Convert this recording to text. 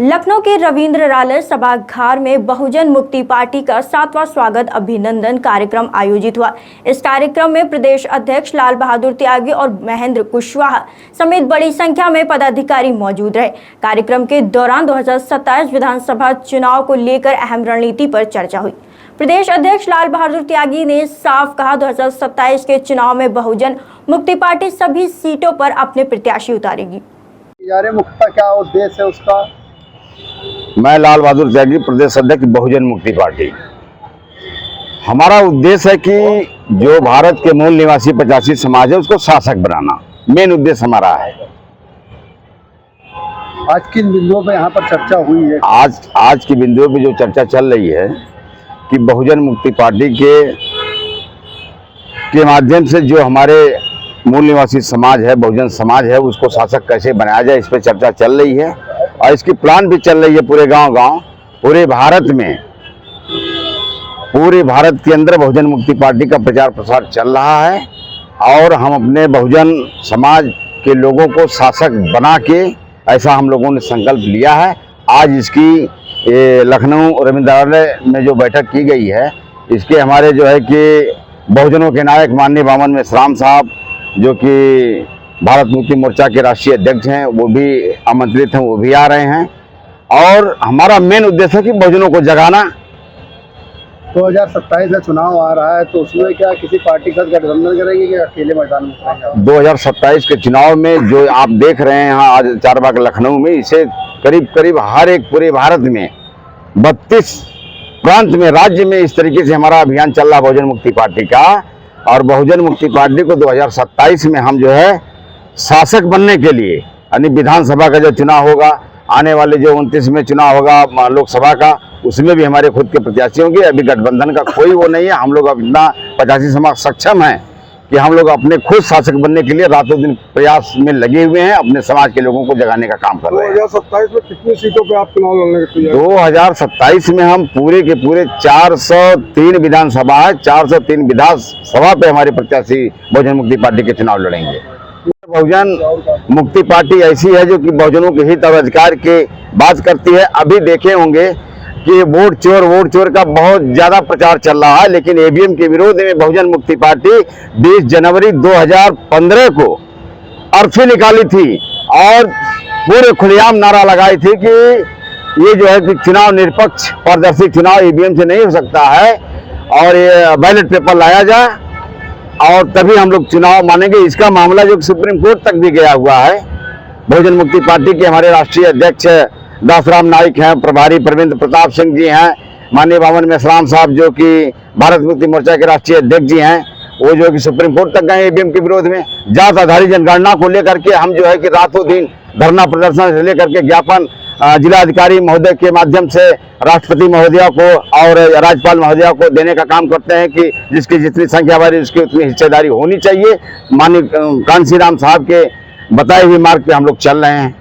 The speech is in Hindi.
लखनऊ के रविंद्र राले सभागार में बहुजन मुक्ति पार्टी का 7वां स्वागत अभिनंदन कार्यक्रम आयोजित हुआ। इस कार्यक्रम में प्रदेश अध्यक्ष लाल बहादुर त्यागी और महेंद्र कुशवाहा समेत बड़ी संख्या में पदाधिकारी मौजूद रहे। कार्यक्रम के दौरान 2027 विधानसभा चुनाव को लेकर अहम रणनीति पर चर्चा हुई। प्रदेश अध्यक्ष लाल बहादुर त्यागी ने साफ कहा, 2027 के चुनाव में बहुजन मुक्ति पार्टी सभी सीटों पर अपने प्रत्याशी उतारेगी। मुख्य का क्या उद्देश्य है उसका? मैं लाल बहादुर त्यागी, प्रदेश अध्यक्ष बहुजन मुक्ति पार्टी। हमारा उद्देश्य है कि जो भारत के मूल निवासी 85 समाज है उसको शासक बनाना, मेन उद्देश्य हमारा है। आज किन बिंदुओं पे यहाँ पर चर्चा हुई है? आज की बिंदुओं पे जो चर्चा चल रही है कि बहुजन मुक्ति पार्टी के माध्यम से जो हमारे मूल निवासी समाज है, बहुजन समाज है, उसको शासक कैसे बनाया जाए, इस पर चर्चा चल रही है और इसकी प्लान भी चल रही है। पूरे गांव-गांव, पूरे भारत में, पूरे भारत के अंदर बहुजन मुक्ति पार्टी का प्रचार प्रसार चल रहा है और हम अपने बहुजन समाज के लोगों को शासक बना के, ऐसा हम लोगों ने संकल्प लिया है। आज इसकी लखनऊ रविंद्र में जो बैठक की गई है, इसके हमारे जो है कि बहुजनों के नायक माननीय वामन मेश्राम साहब, जो कि भारत मुक्ति मोर्चा के राष्ट्रीय अध्यक्ष हैं, वो भी आमंत्रित हैं, वो भी आ रहे हैं। और हमारा मेन उद्देश्य है कि बहुजनों को जगाना। 2027 में चुनाव आ रहा है, तो उसमें क्या किसी पार्टी का गठबंधन करेंगे कि अकेले मैदान में उतरेंगे? 2027 के चुनाव में जो आप देख रहे हैं यहाँ आज चारबाग लखनऊ में, इसे करीब करीब हर एक पूरे भारत में 32 प्रांत में, राज्य में इस तरीके से हमारा अभियान चल रहा है बहुजन मुक्ति पार्टी का। और बहुजन मुक्ति पार्टी को 2027 में हम जो है शासक बनने के लिए, यानी विधानसभा का जो चुनाव होगा, आने वाले जो 29 में चुनाव होगा लोकसभा का, उसमें भी हमारे खुद के प्रत्याशी होंगे। अभी गठबंधन का कोई वो नहीं है। हम लोग अब इतना 85 समाज सक्षम हैं कि हम लोग अपने खुद शासक बनने के लिए रातों दिन प्रयास में लगे हुए हैं, अपने समाज के लोगों को जगाने का काम कर रहे हैं। 2027 में कितनी सीटों पे आप चुनाव लड़ने के लिए? 2027 में हम पूरे के पूरे 403 विधानसभा है, 403 विधानसभा पे हमारे प्रत्याशी बहुजन मुक्ति पार्टी के चुनाव लड़ेंगे। बहुजन मुक्ति पार्टी ऐसी है जो कि बहुजनों के हित और अधिकार की बात करती है। अभी देखे होंगे कि वोट चोर का बहुत ज्यादा प्रचार चल रहा है, लेकिन ईवीएम के विरोध में बहुजन मुक्ति पार्टी 20 जनवरी 2015 को अर्थी निकाली थी और पूरे खुलेआम नारा लगाई थी कि ये जो है कि चुनाव निष्पक्ष पारदर्शी चुनाव ईवीएम से नहीं हो सकता है और ये बैलेट पेपर लाया जाए और तभी हम लोग चुनाव मानेंगे। इसका मामला जो सुप्रीम कोर्ट तक भी गया हुआ है। बहुजन मुक्ति पार्टी के हमारे राष्ट्रीय अध्यक्ष दासराम नाइक हैं, प्रभारी प्रवीण प्रताप सिंह जी हैं, माननीय वामन मेश्राम साहब जो कि भारत मुक्ति मोर्चा के राष्ट्रीय अध्यक्ष जी हैं, वो जो कि सुप्रीम कोर्ट तक गए ईवीएम के विरोध में। जात आधारित जनगणना को लेकर के हम जो है कि रातों दिन धरना प्रदर्शन से लेकर के ज्ञापन जिलाधिकारी महोदय के माध्यम से राष्ट्रपति महोदया को और राज्यपाल महोदया को देने का काम करते हैं कि जिसकी जितनी संख्या बारी उसकी उतनी हिस्सेदारी होनी चाहिए। माननीय कांशीराम साहब के बताए हुए मार्ग पे हम लोग चल रहे हैं।